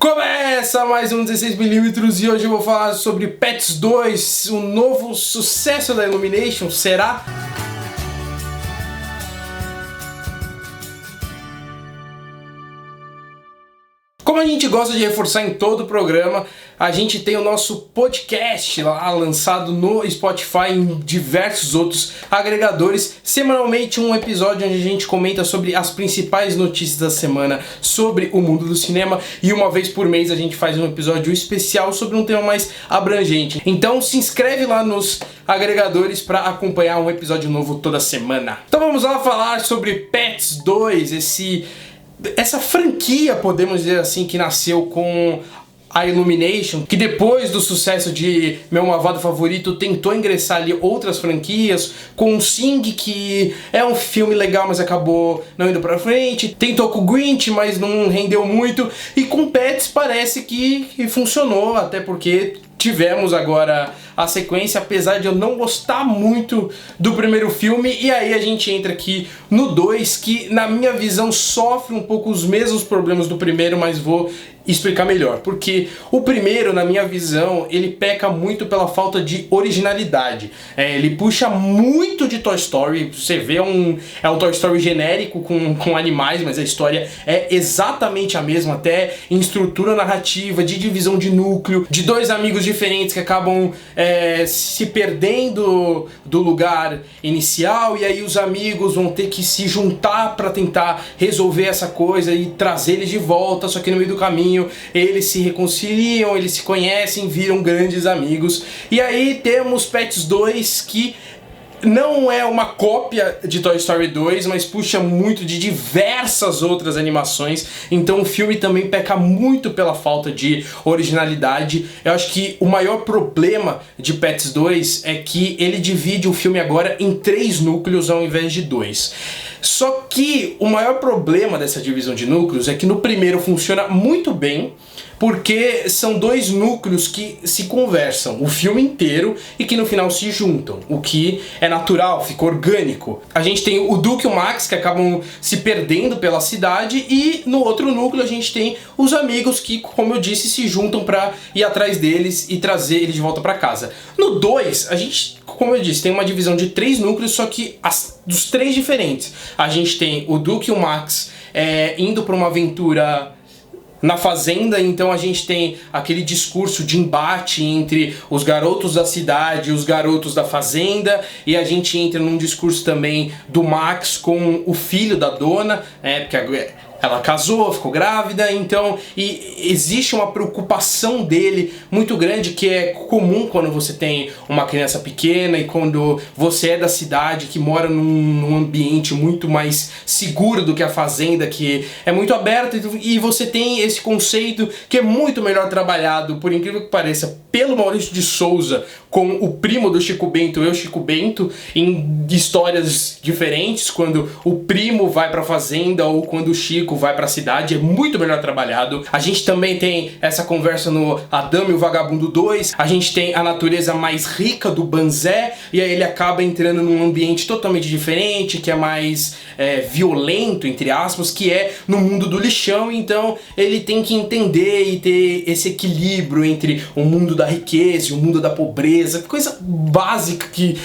Começa mais um 16mm e hoje eu vou falar sobre Pets 2, o novo sucesso da Illumination, será? Como a gente gosta de reforçar em todo o programa, a gente tem o nosso podcast lá lançado no Spotify e em diversos outros agregadores. Semanalmente um episódio onde a gente comenta sobre as principais notícias da semana sobre o mundo do cinema, e uma vez por mês a gente faz um episódio especial sobre um tema mais abrangente. Então se inscreve lá nos agregadores para acompanhar um episódio novo toda semana. Então vamos lá falar sobre Pets 2, essa franquia, podemos dizer assim, que nasceu com a Illumination, que depois do sucesso de Meu Malvado Favorito tentou ingressar ali outras franquias, com o Sing, que é um filme legal, mas acabou não indo pra frente, tentou com o Grinch, mas não rendeu muito, e com Pets parece que funcionou, até porque tivemos agora a sequência, apesar de eu não gostar muito do primeiro filme, e aí a gente entra aqui no 2, que na minha visão sofre um pouco os mesmos problemas do primeiro, mas vou explicar melhor. Porque o primeiro, na minha visão, ele peca muito pela falta de originalidade. Ele puxa muito de Toy Story, você vê é um Toy Story genérico com animais, mas a história é exatamente a mesma, até em estrutura narrativa, de divisão de núcleo, de dois amigos diferentes que acabam se perdendo do lugar inicial, e aí os amigos vão ter que se juntar para tentar resolver essa coisa e trazer eles de volta, só que no meio do caminho eles se reconciliam, eles se conhecem, viram grandes amigos. E aí temos Pets 2, que não é uma cópia de Toy Story 2, mas puxa muito de diversas outras animações, então o filme também peca muito pela falta de originalidade. Eu acho que o maior problema de Pets 2 é que ele divide o filme agora em 3 núcleos ao invés de 2. Só que o maior problema dessa divisão de núcleos é que no primeiro funciona muito bem, porque são 2 núcleos que se conversam o filme inteiro e que no final se juntam, o que é natural, fica orgânico. A gente tem o Duke e o Max, que acabam se perdendo pela cidade, e no outro núcleo a gente tem os amigos que, como eu disse, se juntam pra ir atrás deles e trazer eles de volta pra casa. No 2, a gente, como eu disse, tem uma divisão de 3 núcleos, só que dos 3 diferentes. A gente tem o Duke e o Max indo pra uma aventura na fazenda, então a gente tem aquele discurso de embate entre os garotos da cidade e os garotos da fazenda, e a gente entra num discurso também do Max com o filho da dona, porque ela casou, ficou grávida, então existe uma preocupação dele muito grande, que é comum quando você tem uma criança pequena e quando você é da cidade, que mora num ambiente muito mais seguro do que a fazenda, que é muito aberta, e você tem esse conceito que é muito melhor trabalhado, por incrível que pareça, pelo Maurício de Souza, com o primo do Chico Bento, Chico Bento, em histórias diferentes, quando o primo vai pra fazenda ou quando o Chico vai pra cidade, é muito melhor trabalhado. A gente também tem essa conversa no Adamo e o Vagabundo 2, a gente tem a natureza mais rica do Banzé, e aí ele acaba entrando num ambiente totalmente diferente, que é mais violento, entre aspas, que é no mundo do lixão, então ele tem que entender e ter esse equilíbrio entre o mundo da riqueza e o mundo da pobreza, coisa básica que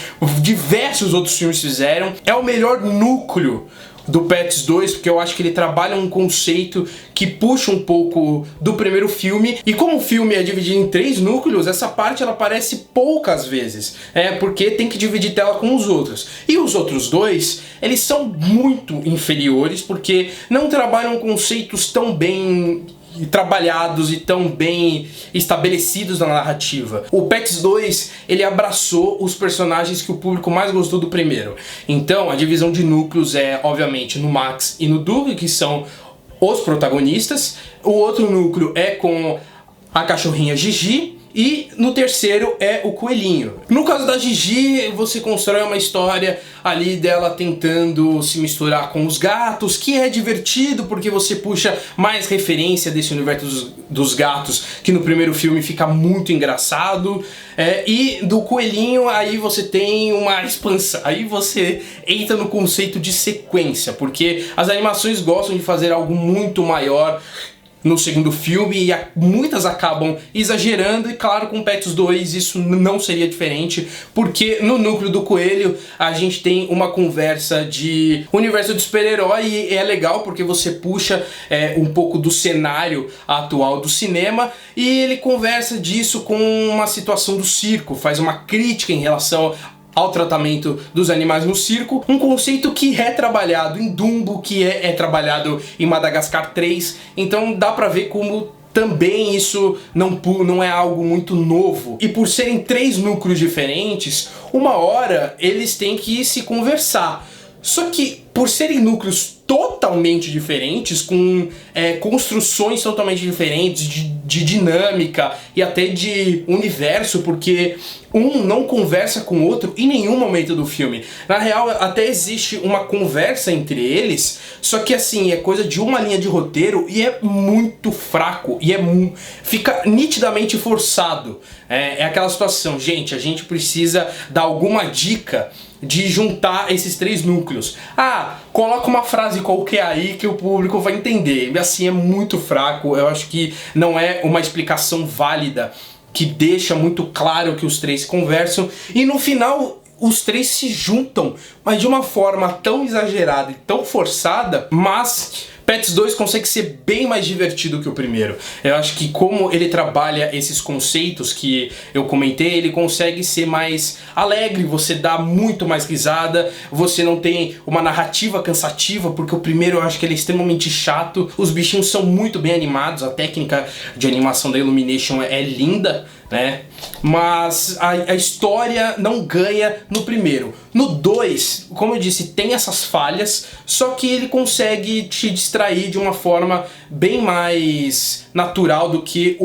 diversos outros filmes fizeram. É o melhor núcleo do Pets 2, porque eu acho que ele trabalha um conceito que puxa um pouco do primeiro filme, e como o filme é dividido em 3 núcleos, essa parte ela aparece poucas vezes, porque tem que dividir tela com os outros. E os outros 2, eles são muito inferiores, porque não trabalham conceitos tão bem trabalhados e tão bem estabelecidos na narrativa. O Pets 2, ele abraçou os personagens que o público mais gostou do primeiro. Então, a divisão de núcleos é, obviamente, no Max e no Duke, que são os protagonistas. O outro núcleo é com a cachorrinha Gigi, e no terceiro é o coelhinho. No caso da Gigi, você constrói uma história ali dela tentando se misturar com os gatos, que é divertido porque você puxa mais referência desse universo dos gatos, que no primeiro filme fica muito engraçado. E do coelhinho aí você tem uma expansão, aí você entra no conceito de sequência, porque as animações gostam de fazer algo muito maior no segundo filme e muitas acabam exagerando, e claro, com Pets 2 isso não seria diferente, porque no núcleo do Coelho a gente tem uma conversa de universo de super-herói, e é legal porque você puxa um pouco do cenário atual do cinema, e ele conversa disso com uma situação do circo, faz uma crítica em relação ao tratamento dos animais no circo, um conceito que é trabalhado em Dumbo, que é trabalhado em Madagascar 3, então dá pra ver como também isso não é algo muito novo. E por serem 3 núcleos diferentes, uma hora eles têm que se conversar. Só que por serem núcleos totalmente diferentes, com construções totalmente diferentes, de dinâmica e até de universo, porque um não conversa com o outro em nenhum momento do filme. Na real, até existe uma conversa entre eles, só que assim, é coisa de uma linha de roteiro e é muito fraco, e fica nitidamente forçado. É aquela situação, gente, a gente precisa dar alguma dica de juntar esses 3 núcleos. Coloca uma frase qualquer aí que o público vai entender. Assim, é muito fraco. Eu acho que não é uma explicação válida que deixa muito claro que os 3 conversam. E no final, os 3 se juntam, mas de uma forma tão exagerada e tão forçada, mas Pets 2 consegue ser bem mais divertido que o primeiro. Eu acho que como ele trabalha esses conceitos que eu comentei, ele consegue ser mais alegre, você dá muito mais risada, você não tem uma narrativa cansativa, porque o primeiro eu acho que ele é extremamente chato, os bichinhos são muito bem animados, a técnica de animação da Illumination é linda, né? Mas a história não ganha no primeiro. No 2, como eu disse, tem essas falhas, só que ele consegue te distrair de uma forma bem mais natural do que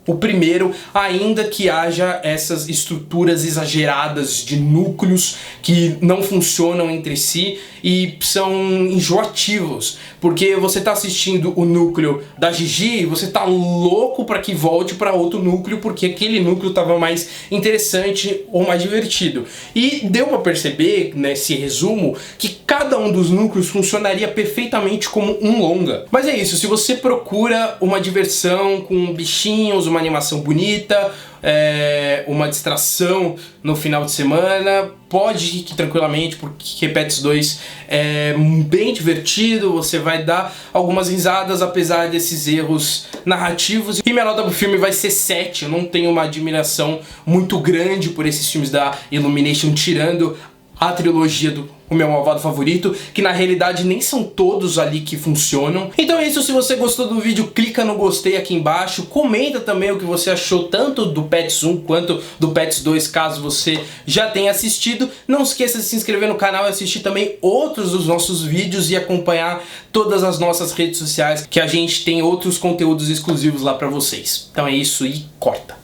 o primeiro, ainda que haja essas estruturas exageradas de núcleos que não funcionam entre si e são enjoativos, porque você tá assistindo o núcleo da Gigi e você tá louco para que volte para outro núcleo, porque aquele núcleo tava mais interessante ou mais divertido. E deu para perceber nesse resumo que cada um dos núcleos funcionaria perfeitamente como um longa. Mas é isso, se você procura uma diversão com bichinhos, uma animação bonita, uma distração no final de semana, pode ir tranquilamente, porque Pets 2 é bem divertido, você vai dar algumas risadas apesar desses erros narrativos. E minha nota pro filme vai ser 7, eu não tenho uma admiração muito grande por esses filmes da Illumination, tirando a trilogia do O Meu Malvado Favorito, que na realidade nem são todos ali que funcionam. Então é isso, se você gostou do vídeo, clica no gostei aqui embaixo, comenta também o que você achou tanto do Pets 1 quanto do Pets 2, caso você já tenha assistido. Não esqueça de se inscrever no canal e assistir também outros dos nossos vídeos e acompanhar todas as nossas redes sociais, que a gente tem outros conteúdos exclusivos lá pra vocês. Então é isso e corta!